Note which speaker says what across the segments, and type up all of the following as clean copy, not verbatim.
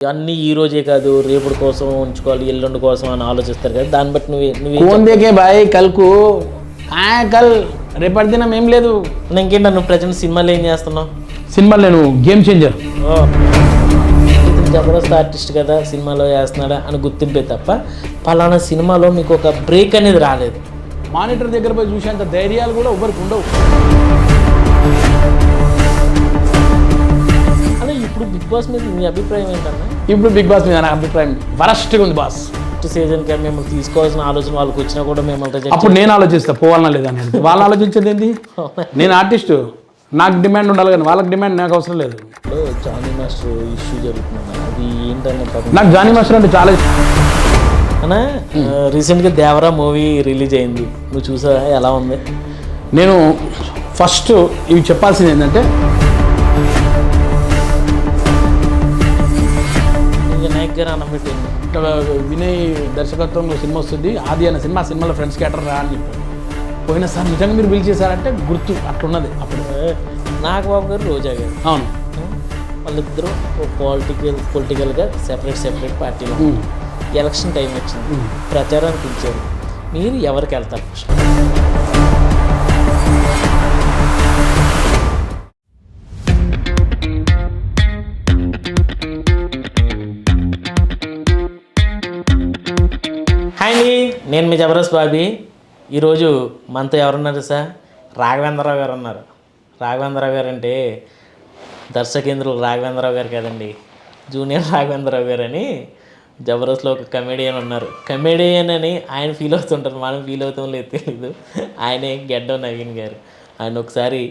Speaker 1: అన్నీ ఈ రోజే కాదు రేపటి కోసం ఉంచుకోవాలి ఎల్లుండి కోసం అని ఆలోచిస్తారు కదా, దాన్ని బట్టి నువ్వు
Speaker 2: ఫోన్ దేకే బాయ్ కల్కు కల్ రేపటి దినం ఏం లేదు.
Speaker 1: ఇంకేంటి నువ్వు ప్రజెంట్ సినిమాలు ఏం చేస్తున్నావు?
Speaker 2: సినిమాలు నేను గేమ్ చేంజర్.
Speaker 1: ఇతను జబర్దస్త్ ఆర్టిస్ట్ కదా, సినిమాలో వేస్తున్నాడా అని గుర్తింపే తప్ప పలానా సినిమాలో మీకు ఒక బ్రేక్ అనేది రాలేదు.
Speaker 2: మానిటర్ దగ్గర పోయి చూసేంత ధైర్యాలు కూడా ఎవరికి ఉండవు.
Speaker 1: అలా ఇప్పుడు బిగ్ బాస్ మీద మీ అభిప్రాయం ఏంటన్నా?
Speaker 2: ఇప్పుడు బిగ్ బాస్ మీద నా అభిప్రాయం వరస్ట్గా ఉంది బాస్.
Speaker 1: సీజన్ కి మేము తీసుకోవాల్సిన ఆలోచన వాళ్ళకి వచ్చినా కూడా మేము
Speaker 2: అప్పుడు నేను ఆలోచిస్తా పోవాలన్నా లేదా అని. వాళ్ళు ఆలోచించేది ఏంటి? నేను ఆర్టిస్టు, నాకు డిమాండ్ ఉండాలి కానీ వాళ్ళకి డిమాండ్ నాకు అవసరం లేదు.
Speaker 1: జానీ మాస్టర్ ఇష్యూ జరుగుతుంది, అది ఏంటనే
Speaker 2: నాకు జానీ మాస్టర్ అంటే చాలా ఇష్టం
Speaker 1: అన్నా. రీసెంట్గా దేవరా మూవీ రిలీజ్ అయింది, నువ్వు చూసావా? ఎలా ఉంది?
Speaker 2: నేను ఫస్ట్ ఇవి చెప్పాల్సింది ఏంటంటే
Speaker 1: నాయక్ గారు అన్నం పెట్టింది,
Speaker 2: వినయ్ దర్శకత్వంలో సినిమా వస్తుంది, ఆది అనే సినిమాలో ఫ్రెండ్స్ క్యాటర్ రా అని చెప్పారు. పోయిన సార్ నిజంగా మీరు బిల్ చేశారంటే గుర్తు అట్లున్నది. అప్పుడు
Speaker 1: నాగబాబు గారు, రోజా గారు,
Speaker 2: అవును,
Speaker 1: వాళ్ళిద్దరూ పొలిటికల్గా సెపరేట్ పార్టీలో ఎలక్షన్ టైం వచ్చింది, ప్రచారానికి పిలిచారు. మీరు ఎవరికి వెళ్తారు? హాయ్ అండి, నేను మీ జబర్దస్త్ బాబీ. ఈరోజు మనతో ఎవరున్నారు సార్? రాఘవేంద్రరావు గారు ఉన్నారు. రాఘవేంద్రరావు గారు అంటే దర్శకేంద్రులు రాఘవేంద్రరావు గారు కదండి, జూనియర్ రాఘవేంద్రరావు గారు అని జబర్దస్త్లో ఒక కమెడియన్ ఉన్నారు. కమెడియన్ అని ఆయన ఫీల్ అవుతుంటారు, మనం ఫీల్ అవుతాం లేదు తెలీదు. ఆయనే గెడ్డం నవీన్ గారు. ఆయన ఒకసారి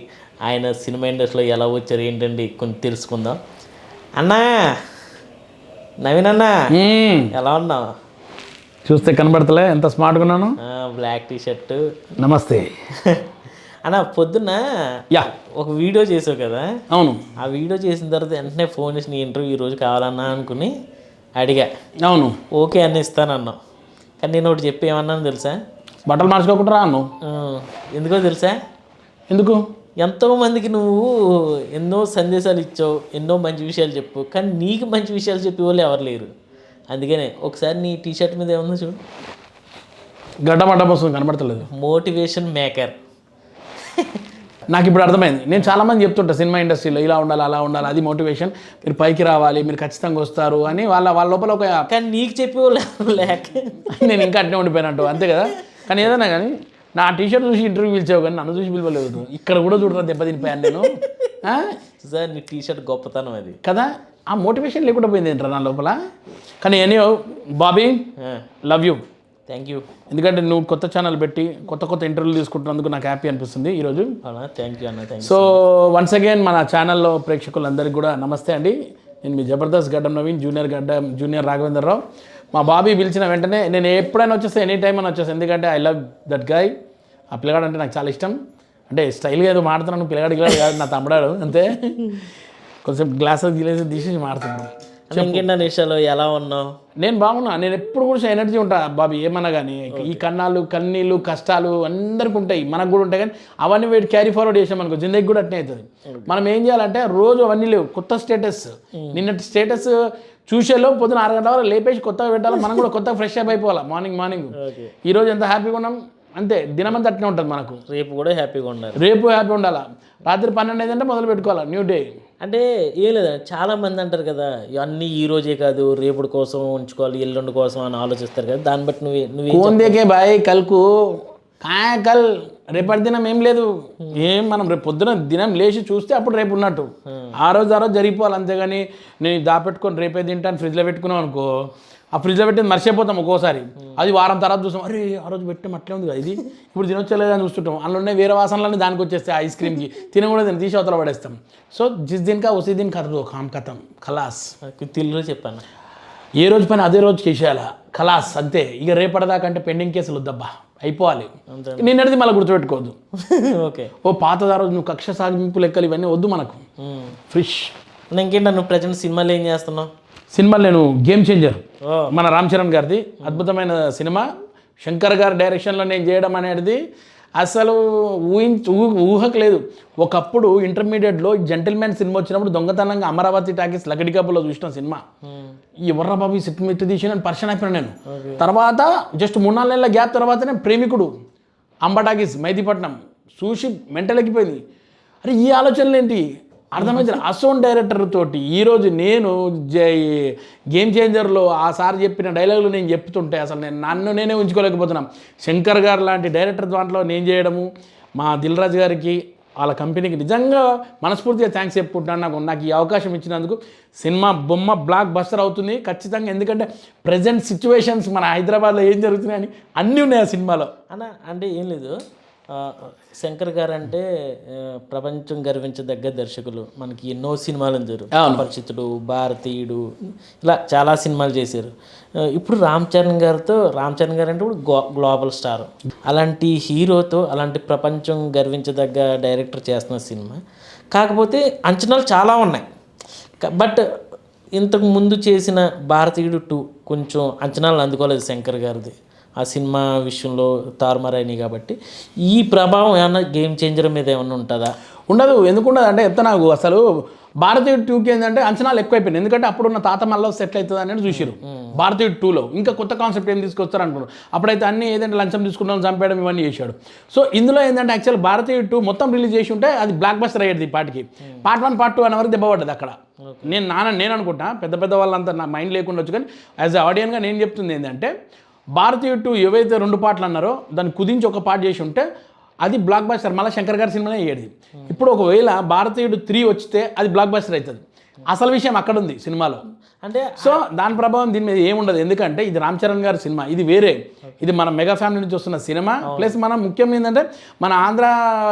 Speaker 1: ఆయన సినిమా ఇండస్ట్రీలో ఎలా వచ్చారు ఏంటండి కొన్ని తెలుసుకుందాం. అన్నా నవీన్ అన్నా, ఎలా ఉన్నావు?
Speaker 2: చూస్తే కనబడతలే ఎంత స్మార్ట్గా ఉన్నాను.
Speaker 1: Black T shirt.
Speaker 2: నమస్తే
Speaker 1: అన్న, పొద్దున్న ఒక వీడియో చేసావు కదా?
Speaker 2: అవును.
Speaker 1: ఆ వీడియో చేసిన తర్వాత వెంటనే ఫోన్ చేసి నీ ఇంటర్వ్యూ ఈరోజు కావాలన్నా అనుకుని అడిగా.
Speaker 2: అవును,
Speaker 1: ఓకే అని ఇస్తానన్నావు. కానీ నేను ఒకటి చెప్పి ఏమన్నాను తెలుసా?
Speaker 2: బట్టలు మార్చుకోకుండా రా అన్నావు.
Speaker 1: ఎందుకో తెలుసా?
Speaker 2: ఎందుకు?
Speaker 1: ఎంతోమందికి నువ్వు ఎన్నో సందేశాలు ఇచ్చావు, ఎన్నో మంచి విషయాలు చెప్పు, కానీ నీకు మంచి విషయాలు చెప్పే వాళ్ళు ఎవరు లేరు. అందుకనే ఒకసారి నీ టీషర్ట్ మీద ఏమన్నా చూడు,
Speaker 2: గడ్డ వస్తుంది, కనబడతలేదు.
Speaker 1: Motivation maker.
Speaker 2: నాకు ఇప్పుడు అర్థమైంది. నేను చాలామంది చెప్తుంటా సినిమా ఇండస్ట్రీలో ఇలా ఉండాలి అలా ఉండాలి, అది మోటివేషన్, మీరు పైకి రావాలి, మీరు ఖచ్చితంగా వస్తారు అని వాళ్ళ లోపల ఒక.
Speaker 1: కానీ నీకు చెప్పేవాళ్ళు లేక
Speaker 2: నేను ఇంకా అట్నే ఉండిపోయినట్టు, అంతే కదా. కానీ ఏదైనా కానీ నా టీషర్ట్ చూసి ఇంటర్వ్యూ పిలిచావు కానీ నన్ను చూసి పిలవలేదు. ఇక్కడ కూడా చూడరా దెబ్బతినిపోయాను నేను.
Speaker 1: సార్ నీ టీషర్ట్ గొప్పతనం అది
Speaker 2: కదా. ఆ మోటివేషన్ లేకుండా పోయింది ఏంట్రా నా లోపల. కానీ any Bobby, love you,
Speaker 1: thank you.
Speaker 2: ఎందుకంటే నువ్వు కొత్త ఛానల్ పెట్టి కొత్త ఇంటర్వ్యూలు తీసుకుంటున్నందుకు నాకు హ్యాపీ అనిపిస్తుంది ఈరోజు.
Speaker 1: థ్యాంక్ యూ అన్న.
Speaker 2: సో వన్స్ అగైన్ మన ఛానల్లో ప్రేక్షకులందరికీ కూడా నమస్తే అండి. నేను మీ జబర్దస్త్ గడ్డం నవీన్, జూనియర్ రాఘవేంద్రరావు. మా బాబీ పిలిచిన వెంటనే నేను ఎప్పుడైనా వచ్చేస్తే, ఎనీ టైం అని వచ్చేస్తాను. ఎందుకంటే ఐ లవ్ దట్ గాయ్. ఆ పిల్లగాడు అంటే నాకు చాలా ఇష్టం. అంటే స్టైల్గా ఏదో మాడుతున్నాను, పిల్లగాడు కాదు, నా తమ్ముడాడు అంతే. కొంచెం గ్లాసెస్ తీసేసి మాడుతున్నాను.
Speaker 1: ఇంకేంటి విషయాలు, ఎలా ఉన్నావు?
Speaker 2: నేను బాగున్నా. నేను ఎప్పుడు కూడా ఎనర్జీ ఉంటా బాబీ, ఏమన్నా కానీ. ఈ కన్నీళ్ళు కష్టాలు అందరికి ఉంటాయి, మనకు కూడా ఉంటాయి. కానీ అవన్నీ వీటి క్యారీ ఫార్వర్డ్ చేసాం అనుకో, జిందగీ కూడా అట్నే అవుతుంది. మనం ఏం చేయాలంటే రోజు అవన్నీ లేవు, కొత్త స్టేటస్. నిన్నటి స్టేటస్ చూసేలో పొద్దున 6 గంటల వరకు లేపేసి కొత్తగా పెట్టాలి. మనం కూడా కొత్తగా ఫ్రెష్ అప్ అయిపోవాలి. మార్నింగ్ ఈరోజు ఎంత హ్యాపీగా ఉన్నాం అంతే, దినమంతా అట్నే ఉంటుంది మనకు.
Speaker 1: రేపు కూడా హ్యాపీగా ఉండాలి.
Speaker 2: రేపు హ్యాపీ ఉండాలా. రాత్రి 12 అయిందంటే మొదలు పెట్టుకోవాలి న్యూ డే.
Speaker 1: అంటే ఏం లేదా, చాలా మంది అంటారు కదా అన్నీ ఈ రోజే కాదు రేపటి కోసం ఉంచుకోవాలి ఎల్లుండి కోసం అని ఆలోచిస్తారు కదా, దాన్ని బట్టి నువ్వు
Speaker 2: ఫోన్ దేకే బాయ్ కల్కు కల్ రేపటి దినం ఏం లేదు. ఏం మనం రేపు పొద్దున దినం లేచి చూస్తే అప్పుడు రేపు ఉన్నట్టు. ఆ రోజు జరిగిపోవాలి. అంతేగాని నేను దాపెట్టుకొని రేపే తింటాను ఫ్రిడ్జ్లో పెట్టుకున్నాం అనుకో, ఆ ఫ్రిడ్జ్లో పెట్టింది మర్చిపోతాం ఒక్కోసారి. అది వారం తర్వాత చూస్తాం, అరే ఆ రోజు పెట్టాం అట్లే ఉంది కదా, ఇది ఇప్పుడు తినొచ్చలేదని చూస్తుంటాం. అందులోనే వేరే వాసనలన్నీ దానికి వచ్చేస్తే ఐస్ క్రీమ్కి తినకూడదు, తీసి అవతల పడేస్తాం. సో జిస్ దిన్ కా ఉసి దిన్ ఖతం ఖతం ఖలాస్.
Speaker 1: తెలుగులో చెప్పాను,
Speaker 2: ఏ రోజు పని అదే రోజు చేసేయాలా, ఖలాస్ అంతే. ఇక రేపటిదాకా అంటే పెండింగ్ కేసులు వద్దబ్బా, అయిపోవాలి. నిన్నటిది మళ్ళీ గుర్తుపెట్టుకోవద్దు.
Speaker 1: ఓకే,
Speaker 2: ఓ పాతదా రోజు నువ్వు కక్ష సాగింపు లెక్కలు ఇవన్నీ వద్దు మనకు. ఫ్రెష్.
Speaker 1: ఇంకేంటా నువ్వు ప్రజెంట్ సినిమాలు ఏం చేస్తున్నావు?
Speaker 2: సినిమాలు నేను గేమ్ చేంజర్, మన రామ్ చరణ్ గారిది అద్భుతమైన సినిమా. శంకర్ గారి డైరెక్షన్లో నేను చేయడం అనేది అసలు ఊహకు లేదు. ఒకప్పుడు ఇంటర్మీడియట్లో జెంటిల్మెన్ సినిమా వచ్చినప్పుడు దొంగతనంగా అమరావతి టాకీస్ లగడి కప్పులో చూసిన సినిమా. ఎవర్రా బాబు ఈ సిట్ మిట్ తీసి నేను పరిచయం అయిపోయాను నేను. తర్వాత జస్ట్ 3-4 నెలల గ్యాప్ తర్వాతనే ప్రేమికుడు అంబ టాకీస్ మైదీపట్నం చూసి మెంటల్ ఎక్కిపోయింది. అరే ఈ ఆలోచనలు ఏంటి అర్థమైంది. అసోన్ డైరెక్టర్ తోటి ఈరోజు నేను గేమ్ చేంజర్లో ఆ సార్ చెప్పిన డైలాగులు నేను చెప్తుంటే అసలు నన్ను నేనే ఉంచుకోలేకపోతున్నాం. శంకర్ గారు లాంటి డైరెక్టర్ దాంట్లో నేను చేయడము, మా దిల్ రాజు గారికి వాళ్ళ కంపెనీకి నిజంగా మనస్ఫూర్తిగా థ్యాంక్స్ చెప్పుకుంటున్నాను. నాకు ఈ అవకాశం ఇచ్చినందుకు. సినిమా బొమ్మ బ్లాక్ బస్టర్ అవుతుంది ఖచ్చితంగా. ఎందుకంటే ప్రజెంట్ సిచ్యువేషన్స్ మన హైదరాబాద్లో ఏం జరుగుతున్నాయని అన్నీ ఉన్నాయి ఆ సినిమాలో.
Speaker 1: అంటే ఏం లేదు, శంకర్ గారు అంటే ప్రపంచం గర్వించదగ్గ దర్శకులు. మనకి ఎన్నో సినిమాలు చేశారు. అపరిచితుడు, భారతీయుడు, ఇలా చాలా సినిమాలు చేశారు. ఇప్పుడు రామ్ చరణ్ గారు అంటే ఇప్పుడు గ్లోబల్ స్టార్. అలాంటి హీరోతో అలాంటి ప్రపంచం గర్వించదగ్గ డైరెక్టర్ చేస్తున్న సినిమా. కాకపోతే అంచనాలు చాలా ఉన్నాయి. బట్ ఇంతకు ముందు చేసిన భారతీయుడు 2 కొంచెం అంచనాలు అందుకోలేదు శంకర్ గారిది. ఆ సినిమా విషయంలో తారుమారైనాయి. కాబట్టి ఈ ప్రభావం ఏమన్నా గేమ్ చేంజర్ మీద ఏమన్నా ఉంటుందా?
Speaker 2: ఉండదు. ఎందుకుండదు అంటే చెప్తా. నాకు అసలు భారతీయుడు 2కి ఏంటంటే అంచనాలు ఎక్కువైపోయినాయి. ఎందుకంటే అప్పుడున్న తాత మళ్ళీ సెటిల్ అవుతుంది అనేది చూసిరు. భారతీయుడు 2లో ఇంకా కొత్త కాన్సెప్ట్ ఏం తీసుకొస్తారు అనుకున్నారు. అప్పుడైతే అన్నీ ఏదంటే లంచం తీసుకున్నాం, చంపేయడం, ఇవన్నీ చేశాడు. సో ఇందులో ఏంటంటే యాక్చువల్ భారతీయుడు 2 మొత్తం రిలీజ్ చేసి ఉంటే అది బ్లాక్ బస్టర్ అయ్యేది. ఈ పాటికి పార్ట్ 1 పార్ట్ 2 అనే వరకు దెబ్బపడ్డది అక్కడ. నేను అనుకుంటా పెద్ద వాళ్ళంతా నా మైండ్ లేకుండా వచ్చు. కానీ యాజ్ అ ఆడియన్గా నేను చెప్తుంది ఏంటంటే భారతీయుడు 2 ఏవైతే 2 పార్ట్లు అన్నారో దాన్ని కుదించి ఒక పార్ట్ చేసి ఉంటే అది బ్లాక్ బస్టర్. మళ్ళీ శంకర్ గారి సినిమానే అయ్యేది. ఇప్పుడు ఒకవేళ భారతీయుడు 3 వచ్చితే అది బ్లాక్ బస్టర్ అవుతుంది. అసలు విషయం అక్కడ ఉంది సినిమాలో.
Speaker 1: అంటే
Speaker 2: సో దాని ప్రభావం దీని మీద ఏముండదు. ఎందుకంటే ఇది రామ్ చరణ్ గారి సినిమా, ఇది వేరే. ఇది మన మెగా ఫ్యామిలీ నుంచి వస్తున్న సినిమా. ప్లస్ మనం ముఖ్యం ఏంటంటే మన ఆంధ్ర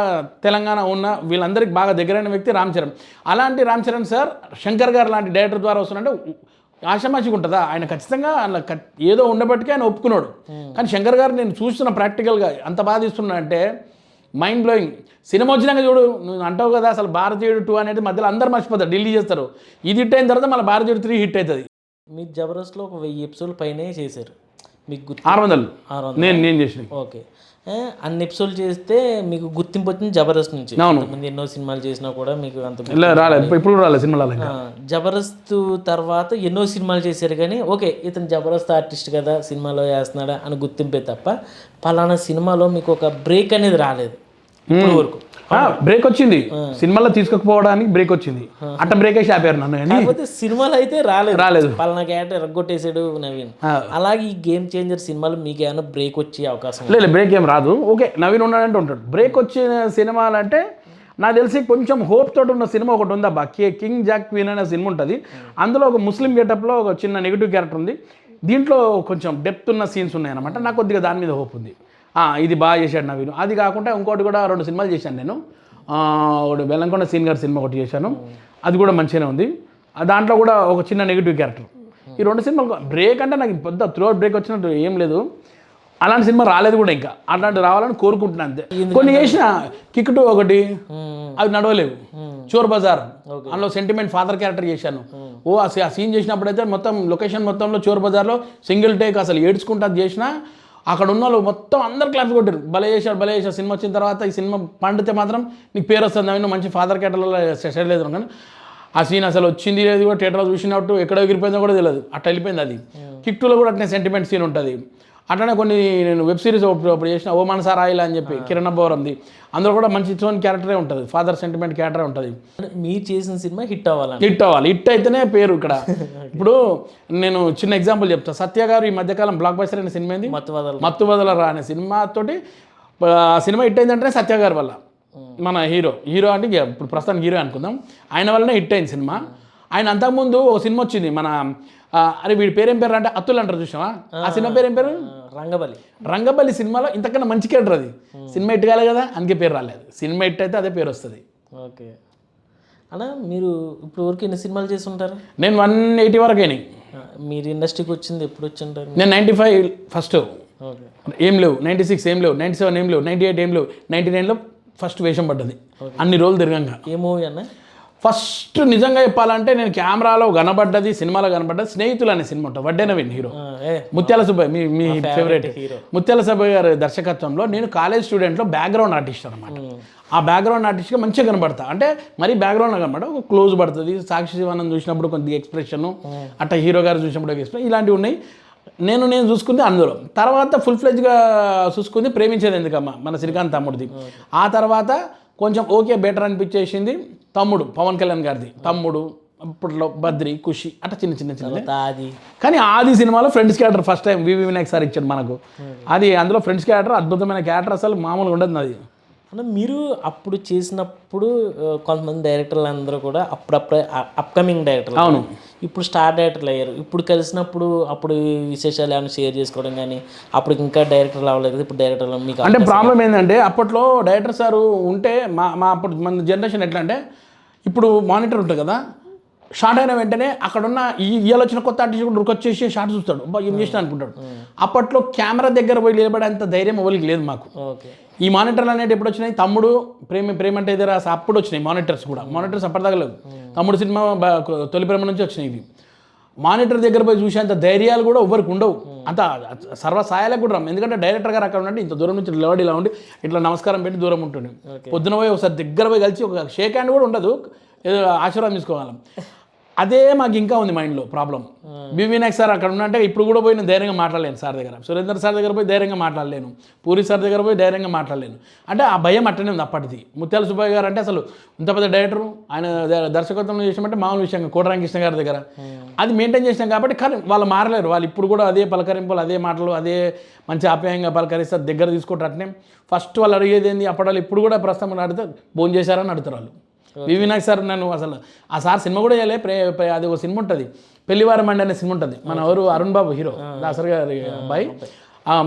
Speaker 2: తెలంగాణ ఉన్న వీళ్ళందరికీ బాగా దగ్గరైన వ్యక్తి రామ్ చరణ్. అలాంటి రామ్ చరణ్ సార్ శంకర్ గారు లాంటి డైరెక్టర్ ద్వారా వస్తున్నారంటే ఆషామాషిగా ఉంటుందా? ఆయన ఖచ్చితంగా ఏదో ఉండబట్టికే ఆయన ఒప్పుకున్నాడు. కానీ శంకర్ గారు నేను చూస్తున్న ప్రాక్టికల్గా అంత బాధ ఇస్తున్నా అంటే మైండ్ బ్లోయింగ్. సినిమా వచ్చినాక చూడు, నువ్వు అంటావు కదా అసలు భారతీయుడు 2 అనేది మధ్యలో అందరూ మర్చిపోతారు, ఢిల్లీ చేస్తారు. ఇది హిట్ అయిన తర్వాత మళ్ళీ భారతీయుడు 3 హిట్ అవుతుంది.
Speaker 1: మీరు జబర్దస్త్లో ఒక 1000 ఎపిసోడ్ల పైనే చేశారు. మీకు
Speaker 2: 600 నేను చేసిన.
Speaker 1: ఓకే, అన్ని ఎపిసోడ్లు చేస్తే మీకు గుర్తింపు వచ్చింది జబర్దస్త్ నుంచి. ముందు ఎన్నో సినిమాలు చేసినా కూడా మీకు అంత
Speaker 2: రాలేదు. ఇప్పుడు రాలేదు సినిమాలు.
Speaker 1: జబర్దస్త్ తర్వాత ఎన్నో సినిమాలు చేశారు కానీ ఓకే ఇతను జబర్దస్త్ ఆర్టిస్ట్ కదా సినిమాలో వేస్తున్నాడా అని గుర్తింపే తప్ప పలానా సినిమాలో మీకు ఒక బ్రేక్ అనేది రాలేదు ఇప్పటి వరకు.
Speaker 2: బ్రేక్ వచ్చింది సినిమాలో తీసుకోకపోవడానికి, బ్రేక్ వచ్చింది. అట్ట బ్రేక్ వేసి ఆపారు నన్ను.
Speaker 1: కాకపోతే సినిమాలు అయితే రాలేదు. పలానా క్యారెక్టర్ ఎరగొట్టేసాడు నవీన్. అలాగే ఈ గేమ్ చేంజర్ సినిమాలు మీకు ఏమైనా బ్రేక్ వచ్చే అవకాశం?
Speaker 2: లేదు, బ్రేక్ ఏం రాదు. ఓకే నవీన్ ఉన్నాడంటే ఉంటాడు. బ్రేక్ వచ్చిన సినిమాలు అంటే నాకు తెలిసి కొంచెం హోప్ తోటి ఉన్న సినిమా ఒకటి ఉందబ్బా, కింగ్ జాక్ క్వీన్ అనే సినిమా ఉంటుంది. అందులో ఒక ముస్లిం గెటప్లో ఒక చిన్న నెగిటివ్ క్యారెక్టర్ ఉంది. దీంట్లో కొంచెం డెప్త్ ఉన్న సీన్స్ ఉన్నాయన్నమాట. నాకు కొద్దిగా దాని మీద హోప్ ఉంది. ఇది బాగా చేశాడు నవీన్. అది కాకుండా ఇంకోటి కూడా 2 సినిమాలు చేశాను నేను. ఒకటి బెల్లంకొండ సీన్ గారి సినిమా ఒకటి చేశాను, అది కూడా మంచిగానే ఉంది. దాంట్లో కూడా ఒక చిన్న నెగిటివ్ క్యారెక్టర్. ఈ 2 సినిమాలు బ్రేక్ అంటే నాకు పెద్ద త్రూఅవుట్ బ్రేక్ వచ్చినట్టు ఏం లేదు. అలాంటి సినిమా రాలేదు కూడా, ఇంకా అలాంటి రావాలని కోరుకుంటున్నాను అంతే. కొన్ని చేసిన కిక్ 2 ఒకటి, అవి నడవలేవు. చోర్ బజార్ అందులో సెంటిమెంట్ ఫాదర్ క్యారెక్టర్ చేశాను. ఆ సీన్ చేసినప్పుడైతే మొత్తం లొకేషన్ మొత్తంలో చోర్ బజార్లో సింగిల్ టేక్ అసలు ఏడ్చుకుంటా చేసిన. అక్కడ ఉన్న వాళ్ళు మొత్తం అందరు క్లాప్స్ కొట్టారు, భలే చేశారు. సినిమా వచ్చిన తర్వాత ఈ సినిమా పండితే మాత్రం నీకు పేరు వస్తుంది నవీన్, మంచి ఫాదర్ క్యారెక్టర్లో సెట్ లేదు. కానీ ఆ సీన్ అసలు వచ్చింది లేదు కూడా, థియేటర్లో చూసినట్టు ఎక్కడ ఎగిరిపోయిందో కూడా తెలియదు, అట్లా వెళ్ళిపోయింది. అది కిక్ 2లో కూడా అట్నే సెంటిమెంట్ సీన్ ఉంటుంది. అట్లనే కొన్ని నేను వెబ్ సిరీస్ ఒకప్పుడు చేసిన ఓ మనసారా ఇలా అని చెప్పి కిరణ్ అబ్బవరంది. అందులో కూడా మంచి ఇటువంటి క్యారెక్టరే ఉంటుంది, ఫాదర్ సెంటిమెంట్ క్యారెక్టరే ఉంటుంది.
Speaker 1: మీరు చేసిన సినిమా హిట్ అవ్వాలి.
Speaker 2: హిట్ అయితేనే పేరు ఇక్కడ. ఇప్పుడు నేను చిన్న ఎగ్జాంపుల్ చెప్తా. సత్య గారు ఈ మధ్యకాలం బ్లాక్ బస్టర్ అనే సినిమా ఏంది, మత్తు వదలరా అనే సినిమాతోటి సినిమా హిట్ అయిందంటే సత్య గారి వల్ల. మన హీరో అంటే ఇప్పుడు ప్రస్తుతానికి హీరో అనుకుందాం, ఆయన వల్లనే హిట్ అయింది సినిమా. ఆయన అంతకుముందు ఒక సినిమా వచ్చింది మన అరే వీడి పేరేం పేరు అంటే అత్తులు అంటారు చూసావా, ఆ సినిమా పేరేం పేరు రంగబలి సినిమాలో ఇంతకన్నా మంచి క్యారెక్టర్ అది. సినిమా హిట్ కాలే కదా, అందుకే పేరు రాలేదు. సినిమా హిట్ అయితే అదే పేరు వస్తుంది.
Speaker 1: ఓకే అన్న, మీరు ఇప్పుడు వరకు ఎన్ని సినిమాలు చేసి ఉంటారు?
Speaker 2: నేను 180 వరకు అయినాయి.
Speaker 1: మీరు ఇండస్ట్రీకి వచ్చింది ఎప్పుడు వచ్చి ఉంటారు?
Speaker 2: నేను 95 ఫస్ట్ ఏం లేవు, 96 ఏం లేవు, 97 ఏం లేవు, 98 ఏం లేవు, 99లో ఫస్ట్ వేషం పడ్డది. అన్ని రోజులు తిరగంగా.
Speaker 1: ఏ మూవీ అన్న?
Speaker 2: ఫస్ట్ నిజంగా చెప్పాలంటే నేను కెమెరాలో కనబడ్డది, సినిమాలో కనబడ్డది స్నేహితులు అనే సినిమా ఉంటుంది, వడ్డే నవీన్ హీరో, ముత్యాల సుబ్బయ్య మీ ఫేవరెట్
Speaker 1: హీరో
Speaker 2: ముత్యాల సుబ్బయ్య గారి దర్శకత్వంలో నేను కాలేజ్ స్టూడెంట్లో బ్యాక్గ్రౌండ్ ఆర్టిస్ట్ అనమాట. ఆ బ్యాక్గ్రౌండ్ ఆర్టిస్ట్గా మంచిగా కనబడతా, అంటే మరీ బ్యాక్గ్రౌండ్ కనబడ ఒక క్లోజ్ పడుతుంది. సాక్షి శివానంద్ చూసినప్పుడు కొద్దిగా ఎక్స్ప్రెషన్, అట్లా హీరో గారు చూసినప్పుడు ఎక్స్ప్రెషన్, ఇలాంటివి ఉన్నాయి. నేను చూసుకుంది అందులో. తర్వాత ఫుల్ ఫ్లెడ్జ్గా చూసుకుంది ప్రేమించేది ఎందుకమ్మా మన శ్రీకాంత్ తమ్ముడిది. ఆ తర్వాత కొంచెం ఓకే బెటర్ అనిపించేసింది తమ్ముడు, పవన్ కళ్యాణ్ గారిది తమ్ముడు, అప్పట్లో బద్రి, ఖుషి, అట్లా చిన్న
Speaker 1: ఆది.
Speaker 2: కానీ ఆది సినిమాలో ఫ్రెండ్స్ క్యారెక్టర్ ఫస్ట్ టైం వివి వినాయక్ సార్ ఇచ్చాడు మనకు. అది అందులో ఫ్రెండ్స్ క్యారెక్టర్ అద్భుతమైన క్యారెక్టర్, అసలు మామూలుగా ఉండదు అది.
Speaker 1: అంటే మీరు అప్పుడు చేసినప్పుడు కొంతమంది డైరెక్టర్లు అందరూ కూడా అప్పుడప్పుడే అప్కమింగ్ డైరెక్టర్లు,
Speaker 2: అవును,
Speaker 1: ఇప్పుడు స్టార్ డైరెక్టర్లు అయ్యారు. ఇప్పుడు కలిసినప్పుడు అప్పుడు విశేషాలు ఏమైనా షేర్ చేసుకోవడం కానీ, అప్పుడు ఇంకా డైరెక్టర్లు అవ్వలేదు కదా, ఇప్పుడు డైరెక్టర్లు మీకు
Speaker 2: అంటే ప్రాబ్లం ఏంటంటే అప్పట్లో డైరెక్టర్ సారు ఉంటే మా అప్పుడు మన జనరేషన్ ఎట్లా అంటే, ఇప్పుడు మానిటర్ ఉంటుంది కదా, షార్ట్ అయిన వెంటనే అక్కడున్న ఇవాళ వచ్చిన కొత్త ఆర్టిస్ట్ కూడా వచ్చేసి షార్ట్ చూస్తాడు, ఏం చేసినా అనుకుంటాడు. అప్పట్లో కెమెరా దగ్గర పోయి నిలబడేంత ధైర్యం ఎవరికి లేదు మాకు.
Speaker 1: ఓకే,
Speaker 2: ఈ మానిటర్లు అనేవి ఎప్పుడు వచ్చినాయి, తమ్ముడు, ప్రేమ అంటే ఇదే అప్పుడు వచ్చినాయి మానిటర్స్ కూడా. మానిటర్స్ అప్పటిదాకా లేవు, తమ్ముడు సినిమా తొలి ప్రేమ నుంచి వచ్చినాయి ఇవి. మానిటర్ దగ్గర పోయి చూసేంత ధైర్యాలు కూడా ఎవరికి ఉండవు, అంత సర్వసాయాలకు కూడా రాము. ఎందుకంటే డైరెక్టర్ గారు అక్కడ ఉంటే ఇంత దూరం నుంచి నిలబడి ఇలా ఉండి ఇట్లా నమస్కారం పెట్టి దూరం ఉంటుంది. పొద్దున పోయి ఒకసారి దగ్గర పోయి కలిసి ఒక షేక్ హ్యాండ్ కూడా ఉండదు, ఏదో ఆశీర్వాదం తీసుకోగలం. అదే మాకు ఇంకా ఉంది మైండ్లో ప్రాబ్లం. వివి వినాయక్ సార్ అక్కడ ఉన్నంటే ఇప్పుడు కూడా పోయి నేను ధైర్యంగా మాట్లాడలేను సార్ దగ్గర, సురేందర్ సార్ దగ్గర పోయి ధైర్యంగా మాట్లాడలేను, పూరి సార్ దగ్గర పోయి ధైర్యంగా మాట్లాడలేను. అంటే ఆ భయం అట్టనే ఉంది అప్పటిది. ముత్యాల సుబ్బయ్య గారు అంటే అసలు ఇంత పెద్ద డైరెక్టరు, ఆయన దర్శకత్వం చేసినట్టే మామూలు విషయంగా కోటరాం కృష్ణ గారి దగ్గర అది మెయింటైన్ చేసినాం కాబట్టి. కానీ వాళ్ళు మారలేరు, వాళ్ళు ఇప్పుడు కూడా అదే పలకరింపులు, అదే మాటలు, అదే మంచి ఆప్యాయంగా పలకరిస్తారు, దగ్గర తీసుకుంటారు. అట్నే ఫస్ట్ వాళ్ళు అడిగేది ఏంది, అప్పటి వాళ్ళు ఇప్పుడు కూడా ప్రస్తుతం అడిగితే భోజనం చేశారని అడుగుతారు వాళ్ళు. వివి వినాయక్ సార్ నన్ను అసలు ఆ సార్ సినిమా కూడా చేయలే, అది ఒక సినిమా ఉంటుంది పెళ్లివారం అండి అనే సినిమా ఉంటుంది, మన ఎవరు అరుణ్ బాబు హీరో, దాసరి గారి అబ్బాయి,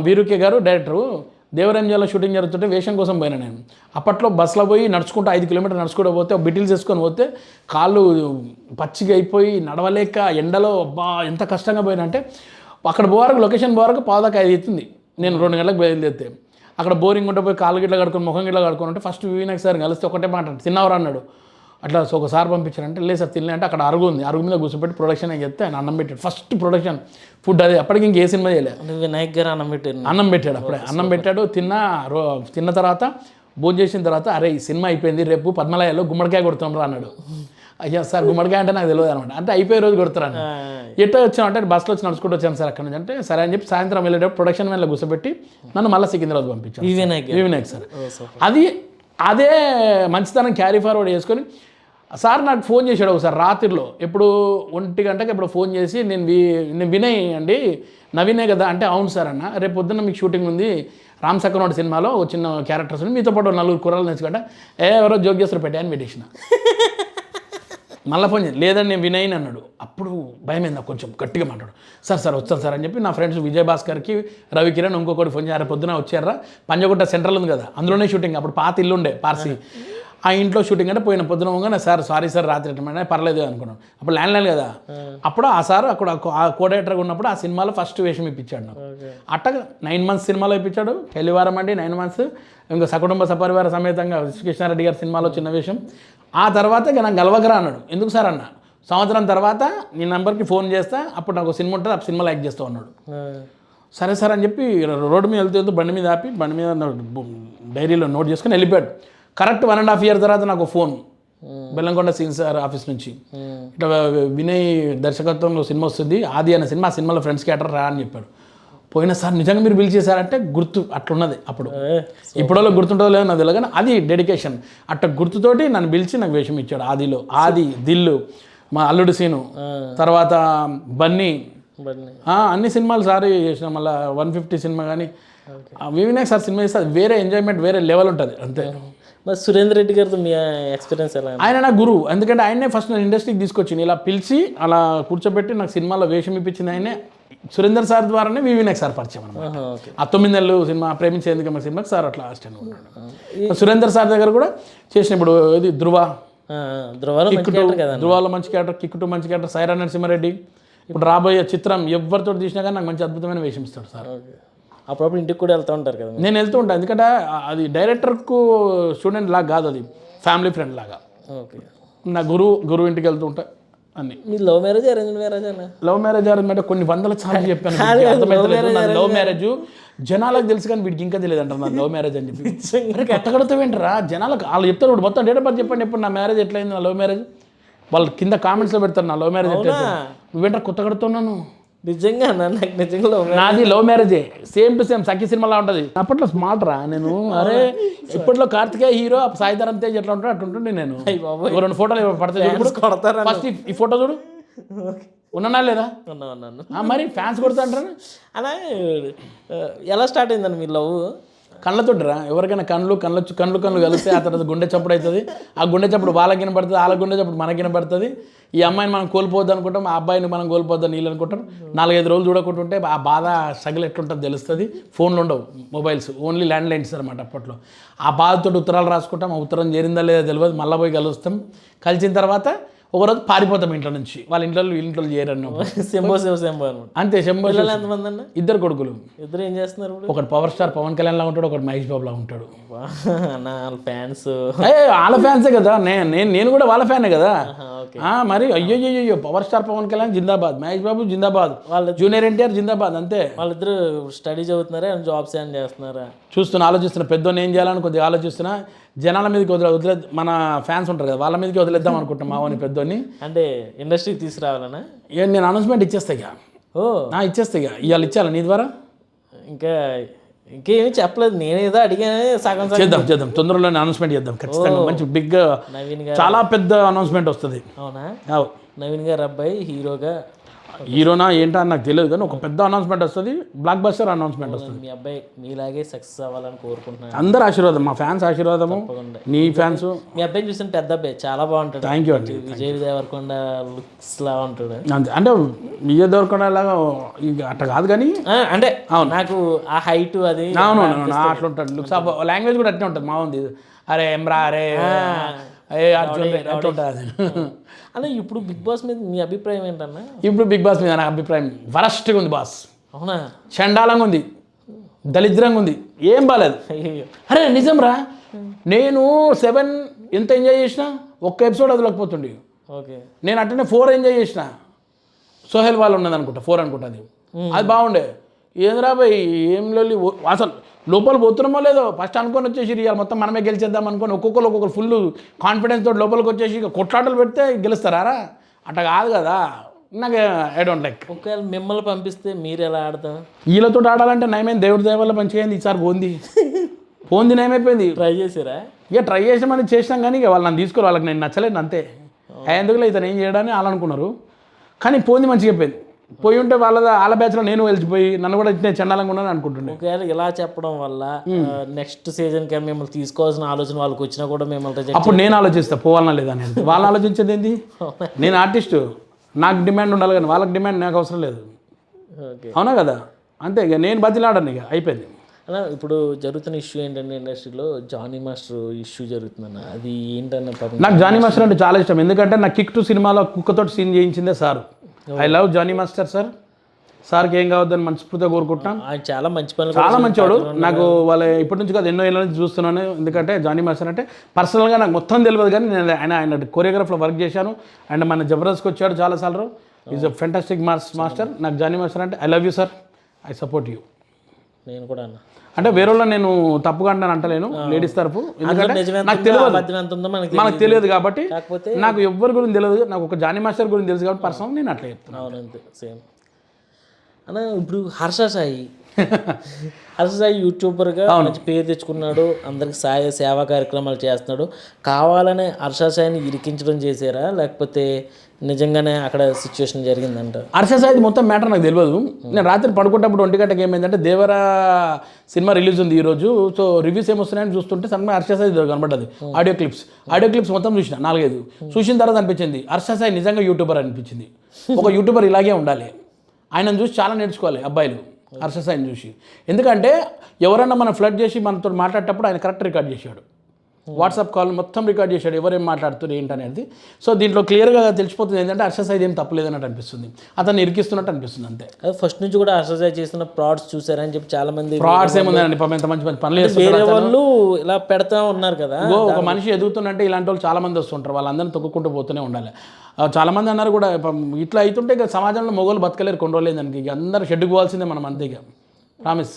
Speaker 2: వీరుకే గారు డైరెక్టరు. దేవరంజాలో షూటింగ్ జరుగుతుంటే వేషం కోసం పోయినా నేను. అప్పట్లో బస్సులో పోయి నడుచుకుంటూ 5 కిలోమీటర్లు నడుచుకుంటూ పోతే బిటిల్స్ వేసుకొని పోతే కాళ్ళు పచ్చిగా అయిపోయి నడవలేక ఎండలో అబ్బా ఎంత కష్టంగా పోయినా అంటే, అక్కడ పోవరకు లొకేషన్ పోవరకు పావుదాకా 5 అవుతుంది. నేను 2 గంటలకు బయలుదేరితే అక్కడ బోరింగ్ ఉంటే పోయి కాళ్ళు గిట్ల కడుకొని ముఖం గిట్ల కడుకొని ఉంటే ఫస్ట్ వివి వినాయక్ సార్ కలిస్తే ఒకటే మాట, తిన్నవరా అన్నాడు. అట్లా ఒకసారి పంపించారంటే లేదు సార్ తినలే అంటే, అక్కడ అరుగు ఉంది, అరుగు మీద కూర్చోబెట్టి ప్రొడక్షన్ అని చెప్తే ఆయన అన్నం పెట్టాడు. ఫస్ట్ ప్రొడక్షన్ ఫుడ్ అది, అప్పటికి ఇంకే సినిమా చేయలేదు.
Speaker 1: వినాయక్ గారు అన్నం
Speaker 2: పెట్టాడు అప్పుడే అన్నం పెట్టాడు. తిన్న తర్వాత భోజనం చేసిన తర్వాత, అరే ఈ సినిమా అయిపోయింది, రేపు పద్మలయాలో గుమ్మడికాయ కొడుతున్నాం రా అన్నాడు. అయ్యా సార్ గుమ్మడికాయ అంటే నాకు తెలియదు అనమాట. అంటే అయిపోయే రోజు కొడుతున్నాను. ఎట్లా వచ్చాను అంటే బస్సులో వచ్చి నడుచుకుంటూ వచ్చాను సార్ అక్కడ నుంచి. అంటే సరే అని చెప్పి సాయంత్రం వెళ్ళేటప్పుడు ప్రొడక్షన్ వ్యాన్లో కూర్చోబెట్టి నన్ను మళ్ళీ సికింద్రాబాద్ పంపించాను వినాయక్ సార్. అదే మంచితనం క్యారీ ఫార్వర్డ్ చేసుకొని సార్ నాకు ఫోన్ చేశాడు ఒకసారి రాత్రిలో, ఎప్పుడు 1 గంటకి ఎప్పుడు ఫోన్ చేసి, నేను వినయ్ అండి, నవీనే కదా అంటే, అవును సార్ అన్న, రేపు పొద్దున్న మీకు షూటింగ్ ఉంది రామ్ సక్కనోడ్ సినిమాలో చిన్న క్యారెక్టర్స్ ఉంది, మీతో పాటు 4 కుర్రాలు నచ్చుకుంటా, ఎవరో జోగ్యేశ్వర పెట్టా అని పెట్టేసిన. మళ్ళీ ఫోన్ చేసి లేదండి నేను వినయ్ అన్నాడు. అప్పుడు భయమైంది కొంచెం, గట్టిగా మాట్లాడు, సార్ వస్తాను సార్ అని చెప్పి నా ఫ్రెండ్స్ విజయ్ భాస్కర్కి, రవి కిరణ్ ఇంకొకటి ఫోన్ చేయాలి, పొద్దున వచ్చారా పంజగుట్ట సెంట్రల్ ఉంది కదా అందులోనే షూటింగ్, అప్పుడు పాత ఇల్లు ఉండే పార్సీ, ఆ ఇంట్లో షూటింగ్ అంటే పోయిన పొద్దున పోగానే సార్ సారీ సార్ రాత్రి ఎట్టమంటే పర్లేదు అనుకున్నాను. అప్పుడు ల్యాండ్ కదా, అప్పుడు ఆ సార్ అక్కడ ఆ కోడైరెక్టర్గా ఉన్నప్పుడు ఆ సినిమాలో ఫస్ట్ వేషం ఇప్పించాడు నాకు. అట్టగా 9 months సినిమాలో ఇప్పించాడు, పెళ్లివారం అండి 9 months, ఇంకా సకుటుంబ సపరివార సమేతంగా కృష్ణారెడ్డి గారి సినిమాలో చిన్న వేషం. ఆ తర్వాత ఇక నాకు గలవగరా అన్నాడు. ఎందుకు సార్ అన్న, సంవత్సరం తర్వాత నీ నెంబర్కి ఫోన్ చేస్తా, అప్పుడు నాకు సినిమా ఉంటుంది, ఆ సినిమా లైక్ చేస్తావు అన్నాడు. సరే సార్ అని చెప్పి రోడ్డు మీద వెళ్తూ బండి మీద ఆపి, బండి మీద డైరీలో నోట్ చేసుకొని వెళ్ళిపోయాడు. కరెక్ట్ 1.5 years తర్వాత నాకు ఫోన్, బెల్లంకొండ సీన్ సార్ ఆఫీస్ నుంచి, ఇట్లా వినయ్ దర్శకత్వంలో సినిమా వస్తుంది, ఆది అనే సినిమా, ఆ సినిమాలో ఫ్రెండ్స్ క్యారెక్టర్ రా అని చెప్పాడు. పోయినా సార్ నిజంగా మీరు పిలిచేశారంటే గుర్తు అట్లున్నది అప్పుడు. ఇప్పుడో గుర్తుంటుందో లేదో నాకు తెలియదు, కానీ అది డెడికేషన్. అట్ట గుర్తుతోటి నన్ను పిలిచి నాకు వేషం ఇచ్చాడు. ఆదిలో ఆది, దిల్లు, మా అల్లుడు సీను, తర్వాత బన్నీ, అన్ని సినిమాలు సార్ చేసిన. మళ్ళీ 150 సినిమా కానీ వివి వినాయక్ సార్ సినిమా చేస్తే వేరే ఎంజాయ్మెంట్, వేరే లెవెల్ ఉంటుంది అంతే.
Speaker 1: మరి సురేందర్ రెడ్డి గారితో మీ ఎక్స్పీరియన్స్ ఎలా?
Speaker 2: ఆయన నా గురువు, ఎందుకంటే ఆయనే ఫస్ట్ నేను ఇండస్ట్రీకి తీసుకొచ్చింది, ఇలా పిలిచి అలా కూర్చోబెట్టి నాకు సినిమాలో వేషం ఇప్పించింది ఆయనే. సురేందర్ సార్ ద్వారానే వివి వినాయక్ సార్ పరిచయం అనమాట. ఆ 9 నెలలు సినిమా ప్రేమించేందుకు మన సినిమాకి సార్ అట్లా అసిస్టెంట్ ఉన్నాడు. సురేందర్ సార్ దగ్గర కూడా చేసిన, ఇప్పుడు ఇది ధృవాలో మంచి క్యారెక్టర్, కిక్కుటు మంచి క్యారెక్టర్, సైరా నరసింహారెడ్డి, ఇప్పుడు రాబోయే చిత్రం ఎవరితో తీసినా కానీ నాకు మంచి అద్భుతమైన వేషం ఇస్తాడు సార్.
Speaker 1: అప్పుడప్పుడు ఇంటికి కూడా వెళ్తూ ఉంటారు కదా?
Speaker 2: నేను వెళ్తూ ఉంటాను, ఎందుకంటే అది డైరెక్టర్కు స్టూడెంట్ లాగా కాదు, అది ఫ్యామిలీ ఫ్రెండ్ లాగా.
Speaker 1: ఓకే.
Speaker 2: నా గురువు ఇంటికి వెళ్తూ ఉంటా అన్ని.
Speaker 1: మీ లవ్ మ్యారేజ్ అరేంజ్ మ్యారేజ్ అన్న?
Speaker 2: లవ్ మ్యారేజ్ అంటే కొన్ని వందల సార్లు చెప్పాను. లవ్ మ్యారేజ్ జనాలకు తెలుసు కానీ వీడికి ఇంకా తెలియదు అంటారు నా లవ్ మ్యారేజ్ అని చెప్పి. కొత్తగడతావేంటరా జనాలకు వాళ్ళు చెప్తారు. ఇప్పుడు మొత్తం డేట్ ఆఫ్ బర్త్ చెప్పండి ఎప్పుడు నా మ్యారేజ్ ఎట్లయింది, నా లవ్ మ్యారేజ్. వాళ్ళు కింద కామెంట్స్లో పెడతారు నా లవ్ మ్యారేజ్ ఎట్లా. నువ్వేంటారు కొత్త కడుతున్నాను?
Speaker 1: నిజంగా నాకు నిజంగా
Speaker 2: నాది లవ్ మ్యారేజే, సేమ్ టు సేమ్ సఖీ సినిమాలా ఉంటుంది. అప్పట్లో స్మార్ట్ రా నేను. అరే ఇప్పట్లో కార్తికేయ హీరో, సాయిధరం తేజ్ ఎట్లా ఉంటాడు అట్లా ఉంటుండే నేను. 2 ఫోటోలు పడతాయి. ఫస్ట్ ఈ ఫోటో చూడు, ఉన్నానా లేదా?
Speaker 1: ఉన్నాను.
Speaker 2: మరి ఫ్యాన్స్ కొడతా అంటారా?
Speaker 1: అలా ఎలా స్టార్ట్ అయిందండి మీ లవ్?
Speaker 2: కళ్ళతోటిరా. ఎవరికైనా కళ్ళు కలిస్తే ఆ తర్వాత గుండె చప్పుడు అవుతుంది. ఆ గుండె చప్పుడు వాళ్ళకి వినపడుతుంది, వాళ్ళ గుండె చప్పుడు మనకి వినపడుతుంది. ఈ అమ్మాయిని మనం కోల్పోద్దు అనుకుంటాం, ఆ అబ్బాయిని మనం కోల్పోద్దాం నీళ్ళు అనుకుంటాం. 4-5 రోజులు చూడకుంటుంటే ఆ బాధ స్ట్రగుల్ ఎట్లుంటుందో తెలుస్తుంది. ఫోన్లు ఉండవు, మొబైల్స్ ఓన్లీ ల్యాండ్ లైన్స్ అనమాట అప్పట్లో. ఆ బాధతో ఉత్తరాలు రాసుకుంటాం. ఆ ఉత్తరం చేరిందా లేదా తెలియదు. మళ్ళీ పోయి కలుస్తాం. కలిసిన తర్వాత ఒకరోజు పారిపోతాం ఇంట్లో నుంచి. వాళ్ళ ఇంట్లో వీళ్ళ చేయరన్న అంతే. శంభో
Speaker 1: ఎంతమంది అన్న?
Speaker 2: 2 కొడుకులు.
Speaker 1: ఇద్దరు ఏం చేస్తున్నారు?
Speaker 2: ఒకటి పవర్ స్టార్ పవన్ కళ్యాణ్ లా ఉంటాడు, ఒకటి మహేష్ బాబు లా ఉంటాడు.
Speaker 1: ఫ్యాన్స్
Speaker 2: వాళ్ళ ఫ్యాన్సే కదా. నేను కూడా వాళ్ళ ఫ్యానే కదా. మరి అయ్యో పవర్ స్టార్ పవన్ కళ్యాణ్ జిందాబాద్, మహేష్ బాబు జిందాబాద్, వాళ్ళ జూనియర్ ఎన్టీఆర్ జిందాబాద్. అంతే.
Speaker 1: వాళ్ళిద్దరు స్టడీ చదువుతున్నారా, జాబ్స్ ఏం చేస్తున్నారా
Speaker 2: ఆలోచిస్తున్నా. పెద్దోని ఏం చేయాలని కొద్దిగా ఆలోచిస్తున్నా. జనాల మీదకి వదిలే మన ఫ్యాన్స్ ఉంటారు కదా, వాళ్ళ మీదకి వదిలేద్దాం అనుకుంటాం మావని పెద్దోని.
Speaker 1: అంటే ఇండస్ట్రీకి తీసుకురావాలనా?
Speaker 2: నేను అనౌన్స్మెంట్ ఇచ్చేస్తా ఇక. ఇచ్చేస్తా ఇక. ఇవాళ ఇచ్చేయాలి నీ ద్వారా.
Speaker 1: ఇంకేమీ చెప్పలేదు, నేనేదో అడిగానే సగం
Speaker 2: చేద్దాం తొందరలోనే అనౌన్స్మెంట్ చేద్దాం ఖచ్చితంగా. మంచి బిగ్ చాలా పెద్ద అనౌన్స్మెంట్ వస్తుంది.
Speaker 1: అవునా? నవీన్ గారు అబ్బాయి
Speaker 2: హీరోనా ఏంటా అని నాకు తెలియదు కానీ ఒక పెద్ద అనౌన్స్మెంట్ వస్తుంది. బ్లాక్ బస్టర్ అనౌన్స్మెంట్ వస్తుంది.
Speaker 1: మీ అబ్బాయి మీలాగే సక్సెస్ అవ్వాలని కోరుకుంటున్నాను.
Speaker 2: అందరు ఆశీర్వాదం, మా ఫ్యాన్స్ ఆశీర్వాదము, నీ ఫ్యాన్స్.
Speaker 1: మీ అబ్బాయి చూసిన పెద్ద అబ్బాయి చాలా బాగుంటాడు.
Speaker 2: థ్యాంక్ యూ అండి.
Speaker 1: విజయ్ దేవరకొండ లుక్స్ లా ఉంటాడు.
Speaker 2: అంటే విజయ్ దేవరకొండ లాగా అట్లా కాదు కానీ
Speaker 1: అంటే నాకు ఆ హైట్ అది
Speaker 2: అట్లా ఉంటాడు. లుక్స్ లాంగ్వేజ్ కూడా అట్నే ఉంటుంది. మా ఉంది అరే ఎంబ్రా అరే అట్లా
Speaker 1: అలా. ఇప్పుడు బిగ్ బాస్ మీద మీ అభిప్రాయం ఏంటన్నా?
Speaker 2: ఇప్పుడు బిగ్ బాస్ మీద నా అభిప్రాయం వరస్ట్గా ఉంది బాస్.
Speaker 1: అవునా?
Speaker 2: చండాలంగా ఉంది, దరిద్రంగా ఉంది, ఏం బాలేదు. అరే నిజం రా. నేను 7 ఎంత ఎంజాయ్ చేసిన, ఒక్క ఎపిసోడ్ వదలకపోతుండే.
Speaker 1: ఓకే.
Speaker 2: నేను అట్టనే 4 ఎంజాయ్ చేసిన. సోహెల్ వాళ్ళు ఉన్నది అనుకుంటా, 4 అనుకుంటా. అది బాగుండే. ఏంద్రా బాయ్ ఏం లొల్లి. అసలు లోపల పోతున్నామో లేదో ఫస్ట్ అనుకొని వచ్చేసి ఇవాళ మొత్తం మనమే గెలిచేద్దాం అనుకొని ఒక్కొక్కరు ఫుల్ కాన్ఫిడెన్స్ తోటి లోపలికి వచ్చేసి ఇక కొట్లాటలు పెడితే గెలుస్తారా? అట్లా కాదు కదా. నాకు ఐ డోంట్ లైక్.
Speaker 1: ఒకవేళ మిమ్మల్ని పంపిస్తే మీరు ఎలా ఆడతాం?
Speaker 2: వీళ్ళతో ఆడాలంటే నయమైంది, దేవుడి దయ వల్ల మంచిగా అయింది. ఈసారి పోంది నయమైపోయింది.
Speaker 1: ట్రై చేసారా?
Speaker 2: ఇక ట్రై చేసామని చేసినాం కానీ ఇక వాళ్ళు నన్ను తీసుకోవాలి. వాళ్ళకి నేను నచ్చలేదు అంతే. ఎందుకులే ఇతను ఏం చేయడాన్ని వాళ్ళు అనుకున్నారు. కానీ పోంది మంచిగా అయిపోయింది. పోయి ఉంటే వాళ్ళ బ్యాచ్లో నేను వెళ్ళిపోయి నన్ను కూడా నేను చండాలంగా ఉన్నాను అనుకుంటున్నాను.
Speaker 1: ఒకవేళ ఇలా చెప్పడం వల్ల నెక్స్ట్ సీజన్కి మిమ్మల్ని తీసుకోవాల్సిన ఆలోచన వాళ్ళకి వచ్చినా కూడా మిమ్మల్ని
Speaker 2: అప్పుడు నేను ఆలోచిస్తా పోవాలన్నా లేదా అనేది. వాళ్ళు ఆలోచించేది ఏంటి? నేను ఆర్టిస్టు, నాకు డిమాండ్ ఉండాలి కానీ వాళ్ళకి డిమాండ్ నాకు అవసరం లేదు. అవునా కదా? అంతే. ఇక నేను బతిలాడను, ఇక అయిపోయింది.
Speaker 1: అలా ఇప్పుడు జరుగుతున్న ఇష్యూ ఏంటంటే ఇండస్ట్రీలో జానీ మాస్టర్ ఇష్యూ జరుగుతుందన్న. అది ఏంటన్న?
Speaker 2: నాకు జానీ మాస్టర్ అంటే చాలా ఇష్టం. ఎందుకంటే నా కిక్ 2 సినిమాలో కుక్కతోటి సీన్ చేయించిందే sir. I love Jani master sir. సార్కి ఏం కావద్దని మనస్ఫూర్తిగా కోరుకుంటున్నాం.
Speaker 1: ఆయన చాలా మంచి పని,
Speaker 2: చాలా మంచివాడు. నాకు వాళ్ళ ఇప్పటి నుంచి కాదు ఎన్నో ఏళ్ళ నుంచి చూస్తున్నాను. ఎందుకంటే జానీ మాస్టర్ అంటే పర్సనల్గా నాకు మొత్తం తెలియదు కానీ నేను ఆయన కొరియోగ్రాఫ్లో వర్క్ చేశాను. అండ్ మన జబర్దస్త్కి వచ్చాడు చాలాసార్లు. Is a fantastic master. నాకు జానీ మాస్టర్ అంటే I love you sir, I support you.
Speaker 1: నేను కూడా అన్న.
Speaker 2: అంటే వేరే నేను తప్పుగా అంటాను అంటలేను లేడీస్ తరఫు. ఎందుకంటే నాకు తెలియదు, మనకు తెలియదు కాబట్టి. నాకు ఎవరి గురించి తెలియదు, నాకు ఒక జానీ మాస్టర్ గురించి తెలుసు కాబట్టి పర్సనల్ నేను అట్లా చెప్తాను.
Speaker 1: అవునంతే సేమ్ అన్న. ఇప్పుడు హర్ష సాయి యూట్యూబర్గా మంచి పేరు తెచ్చుకున్నాడు. అందరికి సేవా కార్యక్రమాలు చేస్తున్నాడు. కావాలనే హర్ష సాయిని ఇరికించడం చేశారా లేకపోతే నిజంగానే అక్కడ సిచ్యువేషన్ జరిగిందంట?
Speaker 2: హర్ష సాయి మొత్తం మ్యాటర్ నాకు తెలియదు. నేను రాత్రి పడుకుంటప్పుడు 1 గంటకి ఏమైందంటే దేవరా సినిమా రిలీజ్ ఉంది ఈరోజు. సో రివ్యూస్ ఏమొస్తున్నాయని చూస్తుంటే సినిమా హర్ష సాయి కనబడ్డది. ఆడియో క్లిప్స్ మొత్తం చూసిన 4-5 చూసిన తర్వాత అనిపించింది హర్ష సాయి నిజంగా యూట్యూబర్ అనిపించింది. ఒక యూట్యూబర్ ఇలాగే ఉండాలి. ఆయనను చూసి చాలా నేర్చుకోవాలి అబ్బాయిలు హర్ష సాయిని చూసి. ఎందుకంటే ఎవరన్నా మనం ఫ్లడ్ చేసి మనతో మాట్లాడేటప్పుడు ఆయన కరెక్ట్ రికార్డ్ చేశాడు. వాట్సాప్ కాల్ మొత్తం రికార్డ్ చేశాడు, ఎవరేం మాట్లాడుతున్నారు ఏంటనేది. సో దీంట్లో క్లియర్గా తెలిసిపోతుంది ఏంటంటే హర్ష సాయి ఏం తప్పలేదు అన్నట్టు అనిపిస్తుంది, అతన్ని ఇరికిస్తున్నట్టు అనిపిస్తుంది అంతే.
Speaker 1: అది ఫస్ట్ నుంచి కూడా ఎక్సర్సైజ్ చేస్తున్న ఫ్రాడ్స్ చూసారని చెప్పి చాలా మంది
Speaker 2: ఫ్రాడ్స్ ఏముందండి, పాపం ఎంత మంచి మంచి పనులు
Speaker 1: వేరే
Speaker 2: చేస్తున్నారు.
Speaker 1: వాళ్ళు ఇలా పెడతా ఉన్నారు కదా.
Speaker 2: ఒక మనిషి ఎదుగుతుందంటే ఇలాంటి వాళ్ళు చాలా మంది వస్తుంటారు, వాళ్ళందరినీ తొక్కుకుంటూ పోతూనే ఉండాలి. చాలా మంది అన్నారు కూడా ఇట్లా అవుతుంటే ఇక సమాజంలో మొగోళ్ళు బతకలేరు కొన్ని రోజులు దానికి, ఇక అందరూ షెడ్డుకు పోవాల్సిందే మనం అంతే, ఇక ప్రామిస్.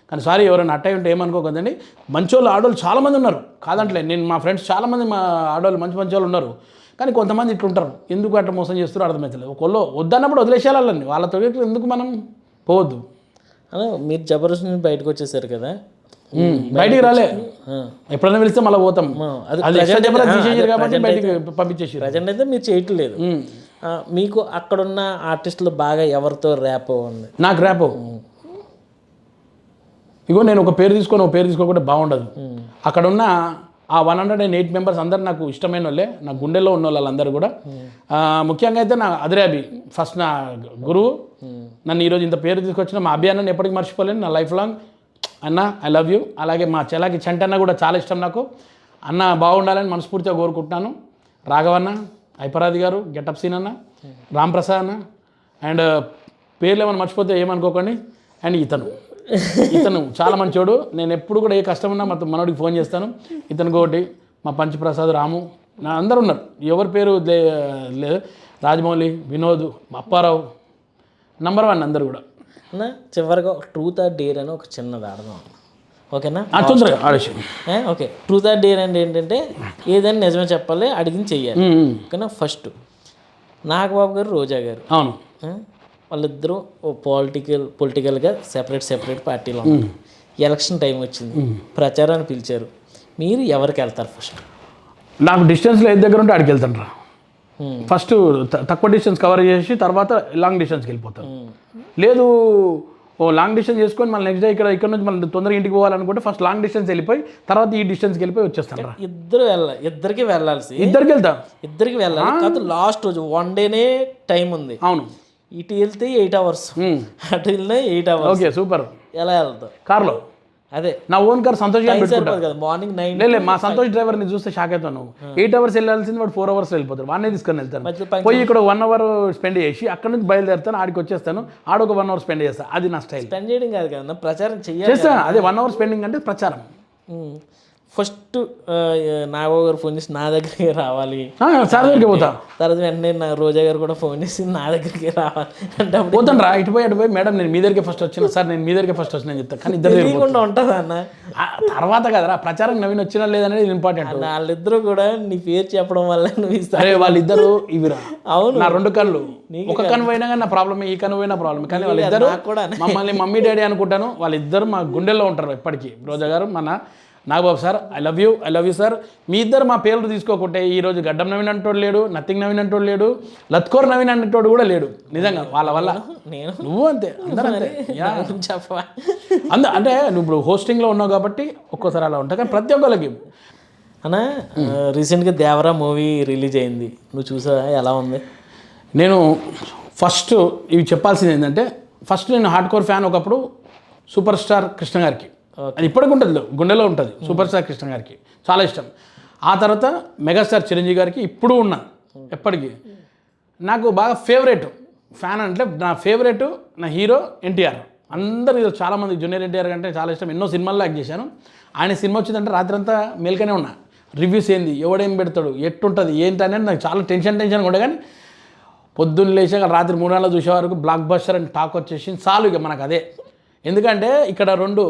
Speaker 2: కానీ సారీ ఎవరైనా అట్టయి ఉంటే ఏమనుకోకదండి, మంచోళ్ళు ఆడవాళ్ళు చాలామంది ఉన్నారు కాదంటలే, నేను మా ఫ్రెండ్స్ చాలామంది మా ఆడవాళ్ళు మంచి మంచి వాళ్ళు ఉన్నారు. కానీ కొంతమంది ఇట్లా ఉంటారు, ఎందుకు అట్లా మోసం చేస్తారో అర్థమవుతలేదు. ఒకళ్ళు వద్దన్నప్పుడు వదిలేసేయాలని, వాళ్ళతో ఎందుకు మనం పోవద్దు.
Speaker 1: మీరు జబర్దస్త్ నుంచి బయటకు వచ్చేసారు కదా,
Speaker 2: బయటికి రాలే, ఎప్పుడైనా వెళ్తే మళ్ళీ పోతాం. అది కాబట్టి బయటికి పంపించేసి
Speaker 1: ప్రజెంట్ అయితే మీరు చేయట్లేదు. మీకు అక్కడున్న ఆర్టిస్టులు బాగా ఎవరితో ర్యాప్ ఉంది?
Speaker 2: నాకు ర్యాప్ ఇగో నేను ఒక పేరు తీసుకోకుండా బాగుండదు. అక్కడ ఉన్న ఆ 108 మెంబర్స్ అందరు నాకు ఇష్టమైన వాళ్ళే, నా గుండెల్లో ఉన్న వాళ్ళందరూ కూడా. ముఖ్యంగా అయితే నా అదిరాబి ఫస్ట్ నా గురువు, నన్ను ఈరోజు ఇంత పేరు తీసుకొచ్చిన మా అభియాన్ని ఎప్పటికీ మర్చిపోలేను నా లైఫ్ లాంగ్. అన్న ఐ లవ్ యూ. అలాగే మా చెలాకి చంటన్న కూడా చాలా ఇష్టం నాకు. అన్న బాగుండాలని మనస్ఫూర్తిగా కోరుకుంటున్నాను. రాఘవన్న, ఐపరాది గారు, గెటప్ సీన్ అన్న, రామ్ ప్రసాద్ అన్న, అండ్ పేర్లు ఏమైనా మర్చిపోతే ఏమనుకోకండి. అండ్ ఇతను చాలా మంచోడు, నేను ఎప్పుడు కూడా ఏ కష్టం ఉన్నా మా మనోడికి ఫోన్ చేస్తాను. ఇతను ఒకటి, మా పంచప్రసాద్, రాము, నా అందరు ఉన్నారు, ఎవరి పేరు లేదు, రాజమౌళి, వినోద్, అప్పారావు, నంబర్ 1 అందరు కూడా.
Speaker 1: అన్న చివరిగా ట్రూత్ ఆర్ డేర్ అని ఒక చిన్నది ఆడదాం, ఓకేనా?
Speaker 2: తొందరగా ఆడేసి.
Speaker 1: ఓకే, ట్రూత్ ఆర్ డేర్ అంటే ఏంటంటే ఏదైనా నిజమే చెప్పాలి, అడిగింది చెయ్యాలి, ఓకేనా? ఫస్ట్ నాగబాబు గారు, రోజా గారు,
Speaker 2: అవును,
Speaker 1: వాళ్ళిద్దరూ పొలిటికల్గా సెపరేట్ పార్టీలో ఉన్నారు. ఎలక్షన్ టైం వచ్చింది, ప్రచారాన్ని పిలిచారు, మీరు ఎవరికి వెళ్తారు ఫస్ట్?
Speaker 2: నాకు డిస్టెన్స్లో ఏది దగ్గర ఉంటే ఆడికి వెళ్తాను రా. ఫస్ట్ తక్కువ డిస్టెన్స్ కవర్ చేసి తర్వాత లాంగ్ డిస్టెన్స్కి వెళ్ళిపోతాను. లేదు లాంగ్ డిస్టెన్స్ చేసుకొని మళ్ళీ నెక్స్ట్ డే ఇక్కడ నుంచి మళ్ళీ తొందరగా ఇంటికి పోవాలనుకుంటే ఫస్ట్ లాంగ్ డిస్టెన్స్ వెళ్ళిపోయి తర్వాత ఈ డిస్టెన్స్కి వెళ్ళిపోయి వచ్చేస్తాను రా.
Speaker 1: ఇద్దరికి వెళ్ళాల్సి,
Speaker 2: ఇద్దరికి
Speaker 1: వెళ్ళాలి కాదు. లాస్ట్ రోజు 1 డేనే టైం ఉంది.
Speaker 2: అవును,
Speaker 1: ఇటు వెళ్తే 8 అవర్స్, అటు వెళ్ళినా 8 అవర్స్.
Speaker 2: Okay, super.
Speaker 1: ఎలా వెళ్తావు?
Speaker 2: కార్లో.
Speaker 1: అదే
Speaker 2: నా ఓన్ కార్ సంతోష్
Speaker 1: కదా, మార్నింగ్ 9.
Speaker 2: లేదు మా సంతోష్ డ్రైవర్ని చూస్తే షాక్ అవుతాను. 8 అవర్స్ వెళ్ళాల్సింది వాడు 4 అవర్స్ వెళ్ళిపోతారు. వాడినే తీసుకొని వెళ్తాను. పోయి ఇక్కడ 1 అవర్ స్పెండ్ చేసి అక్కడ నుంచి బయలుదేరుతాను, ఆడికి వచ్చేస్తాను, ఆడొక 1 అవర్ స్పెండ్ చేస్తాను. అది నా స్టైల్.
Speaker 1: స్పెండ్ చేయడం కాదు కదా, ప్రచారం
Speaker 2: చేస్తాను. అదే 1 అవర్ స్పెండింగ్ అంటే ప్రచారం.
Speaker 1: ఫస్ట్ నాగబాబు గారు ఫోన్ చేసి నా దగ్గరికి రావాలి,
Speaker 2: సార్ దగ్గరికి పోతా.
Speaker 1: తర్వాత వెంటనే నా రోజా గారు కూడా ఫోన్ చేసి నా దగ్గరికి రావాలి అంటే
Speaker 2: పోతాను రా. ఇటు పోయి మేడం నేను మీ దగ్గరికి ఫస్ట్ వచ్చిన సార్, నేను మీ దగ్గరికి ఫస్ట్ వచ్చిన చెప్తాను. కానీ ఇద్దరు
Speaker 1: తెలియకుండా ఉంటుందా అన్న?
Speaker 2: తర్వాత కదరా ప్రచారం నవీన్ వచ్చినా లేదనేది ఇంపార్టెంట్.
Speaker 1: వాళ్ళిద్దరూ కూడా నీ పేరు చెప్పడం వల్ల నువ్వు
Speaker 2: అరే వాళ్ళిద్దరు ఇవిరా.
Speaker 1: అవును,
Speaker 2: నా 2 కళ్ళు, ఒక కన్ను పోయినా కానీ నా ప్రాబ్లమే, ఈ కన్ను పోయినా ప్రాబ్లమే. కానీ వాళ్ళిద్దరు మమ్మల్ని మమ్మీ డాడీ అనుకుంటాను, వాళ్ళిద్దరు మా గుండెల్లో ఉంటారు ఎప్పటికీ. రోజా గారు, మన Nagababu sir, I love you sir. మీ ఇద్దరు మా పేర్లు తీసుకోకుంటే ఈరోజు గడ్డం నవీన్ అంటోడు లేడు, నథింగ్ నవీన్ అంటోడు లేడు, లత్కోర్ నవీన్ అంటోడు కూడా లేడు. నిజంగా వాళ్ళ వల్ల. నువ్వు అంతే, అందరూ అంతే.
Speaker 1: చెప్పవా
Speaker 2: అంటే నువ్వు ఇప్పుడు హోస్టింగ్లో ఉన్నావు కాబట్టి ఒక్కోసారి అలా ఉంటాయి. కానీ ప్రతి ఒక్కరికి
Speaker 1: అన్న రీసెంట్గా దేవరా మూవీ రిలీజ్ అయింది, నువ్వు చూసావా? ఎలా ఉంది?
Speaker 2: నేను ఫస్ట్ ఇవి చెప్పాల్సింది ఏంటంటే, ఫస్ట్ నేను హార్డ్ కోర్ ఫ్యాన్ ఒకప్పుడు సూపర్ స్టార్ కృష్ణ గారికి, అది ఇప్పటికి ఉంటుంది, గుండెలో ఉంటుంది. సూపర్ స్టార్ కృష్ణ గారికి చాలా ఇష్టం. ఆ తర్వాత మెగాస్టార్ చిరంజీవి గారికి ఇప్పుడు ఉన్నా ఎప్పటికీ. నాకు బాగా ఫేవరెట్ ఫ్యాన్ అంటే నా ఫేవరెట్ నా హీరో ఎన్టీఆర్. అందరు చాలామంది జూనియర్ ఎన్టీఆర్ కంటే చాలా ఇష్టం. ఎన్నో సినిమాల్లో యాక్ట్ చేశాను. ఆయన సినిమా వచ్చిందంటే రాత్రి అంతా మేల్కనే ఉన్నా. రివ్యూస్ ఏంది, ఎవడేం పెడతాడు, ఎట్టుంటుంది ఏంటి అనేది నాకు చాలా టెన్షన్గా ఉండే. కానీ పొద్దున్న లేచాక రాత్రి 3 గంటలకు చూసే వరకు బ్లాక్ బస్టర్ అని టాక్ వచ్చేసింది చాలు ఇక మనకు అదే. ఎందుకంటే ఇక్కడ 2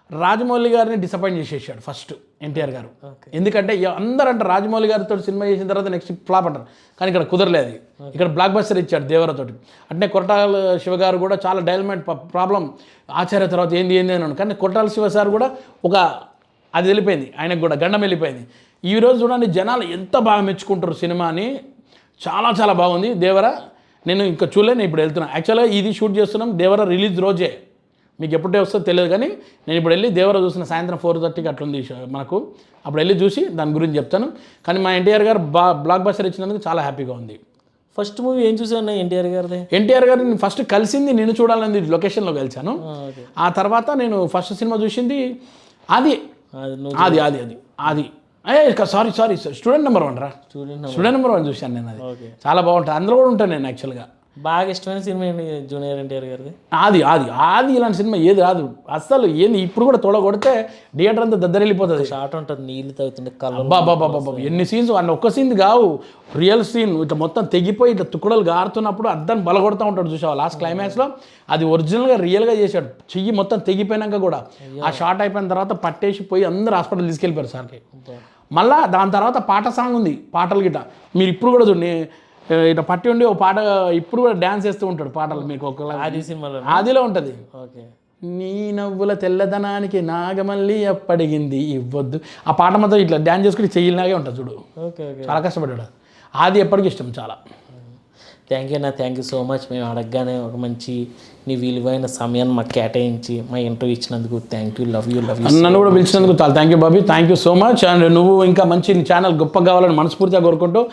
Speaker 2: రాజమౌళి గారిని డిసప్పాయింట్ చేసేసాడు ఫస్ట్ ఎన్టీఆర్ గారు. ఎందుకంటే అందరూ అంటారు రాజమౌళి గారితో సినిమా చేసిన తర్వాత నెక్స్ట్ ఫ్లాప్ అంటారు, కానీ ఇక్కడ కుదరలేదు. ఇక్కడ బ్లాక్ బస్టర్ ఇచ్చాడు దేవరతోటి. అంటే కొరటాల శివ గారు కూడా చాలా డైలమెంట్ ప్రాబ్లం, ఆచార్య తర్వాత ఏంది అని అన్నాడు. కానీ కొరటాల శివ సార్ కూడా అది వెళ్ళిపోయింది, ఆయనకు కూడా గండం వెళ్ళిపోయింది. ఈరోజు చూడండి జనాలు ఎంత బాగా మెచ్చుకుంటారు సినిమాని, చాలా బాగుంది దేవరా. నేను ఇంకా చూడలేను, ఇప్పుడు వెళ్తున్నాను. యాక్చువల్గా ఇది షూట్ చేస్తున్నాం దేవరా రిలీజ్ రోజే, మీకు ఎప్పుడే వస్తుందో తెలియదు. కానీ నేను ఇప్పుడు వెళ్ళి దేవరా చూసిన సాయంత్రం 4:30కి అట్లుంది మనకు, అప్పుడు వెళ్ళి చూసి దాని గురించి చెప్తాను. కానీ మా ఎన్టీఆర్ గారు బ్లాక్ బస్టర్ ఇచ్చినందుకు చాలా హ్యాపీగా ఉంది.
Speaker 1: ఫస్ట్ మూవీ ఏం చూసాను ఎన్టీఆర్ గారిది?
Speaker 2: ఎన్టీఆర్ గారు నేను ఫస్ట్ కలిసింది నిన్ను చూడాలని లొకేషన్లో కలిసాను. ఆ తర్వాత నేను ఫస్ట్ సినిమా చూసింది అది సారీ స్టూడెంట్ నెంబర్ 1 రా. స్టూడెంట్ నెంబర్ 1 చూశాను నేను. అది
Speaker 1: ఓకే.
Speaker 2: చాలా బాగుంటుంది. అందులో కూడా ఉంటాను నేను యాక్చువల్గా.
Speaker 1: బాగా ఇష్టమైన సినిమా ఏంటి జూనియర్ ఎన్టీఆర్ గారిది?
Speaker 2: ఆది ఇలాంటి సినిమా ఏది రాదు అస్సలు. ఏంది ఇప్పుడు కూడా తోడ కొడితే థియేటర్ అంతా దద్దరెళ్ళిపోతుంది.
Speaker 1: షార్ట్ ఉంటుంది, నీళ్ళు తాగుతుండే కళ్ళు.
Speaker 2: బాబా ఎన్ని సీన్స్ అన్న ఒక్క సీన్ కావు, రియల్ సీన్. ఇట్లా మొత్తం తెగిపోయి ఇట్లా తుక్కడలు గారుతున్నప్పుడు అద్దం బలగొడతా ఉంటాడు చూసావా లాస్ట్ క్లైమాక్స్లో. అది ఒరిజినల్గా రియల్గా చేశాడు. చెయ్యి మొత్తం తెగిపోయినాక కూడా ఆ షార్ట్ అయిపోయిన తర్వాత పట్టేసి పోయి అందరూ హాస్పిటల్ తీసుకెళ్ళిపోయారు సార్కి. మళ్ళా దాని తర్వాత పాట సాంగ్ ఉంది, పాటలు గిట్ట మీరు ఇప్పుడు కూడా చూడండి. ఇట్లా పట్టి ఉండి ఒక పాట ఇప్పుడు కూడా డ్యాన్స్ చేస్తూ ఉంటాడు పాటలు. మీకు ఒక
Speaker 1: ఆది సినిమాలో
Speaker 2: ఆదిలో ఉంటుంది.
Speaker 1: ఓకే.
Speaker 2: నీ నవ్వుల తెల్లదనానికి నాగమల్లి అప్పడిగింది ఇవ్వద్దు. ఆ పాట మొత్తం ఇట్లా డ్యాన్స్ చేసుకుని చెయ్యిలాగే ఉంటుంది చూడు.
Speaker 1: ఓకే. ఓకే.
Speaker 2: చాలా కష్టపడ్డాడు. ఆది ఎప్పటికీ ఇష్టం చాలా.
Speaker 1: థ్యాంక్ యూ అన్న, థ్యాంక్ యూ సో మచ్. మేము అడగగానే ఒక మంచి నీ విలువైన సమయాన్ని మాకు కేటాయించి మా ఇంటర్వ్యూ ఇచ్చినందుకు థ్యాంక్ యూ. Love you.
Speaker 2: నన్ను కూడా పిలిచినందుకు చాలా thank you Bobby. Thank you so much. And నువ్వు ఇంకా మంచి నీ ఛానల్ గొప్పగా కావాలని మనస్ఫూర్తిగా కోరుకుంటూ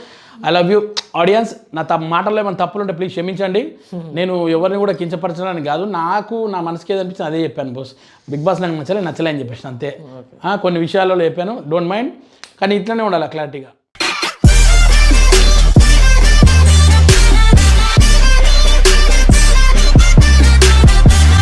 Speaker 2: ఐ లవ్ యూ. ఆడియన్స్, నా మాటల్లో ఏమైనా తప్పులు ఉంటే ప్లీజ్ క్షమించండి. నేను ఎవరిని కూడా కించపరచడానికి కాదు, నాకు నా మనసుకి ఏదనిపించింది అదే చెప్పాను బాస్. బిగ్ బాస్ నాకు నచ్చలే అని చెప్పేసి అంతే. కొన్ని విషయాలలో చెప్పాను, డోంట్ మైండ్. కానీ ఇట్లనే ఉండాలి క్లారిటీగా.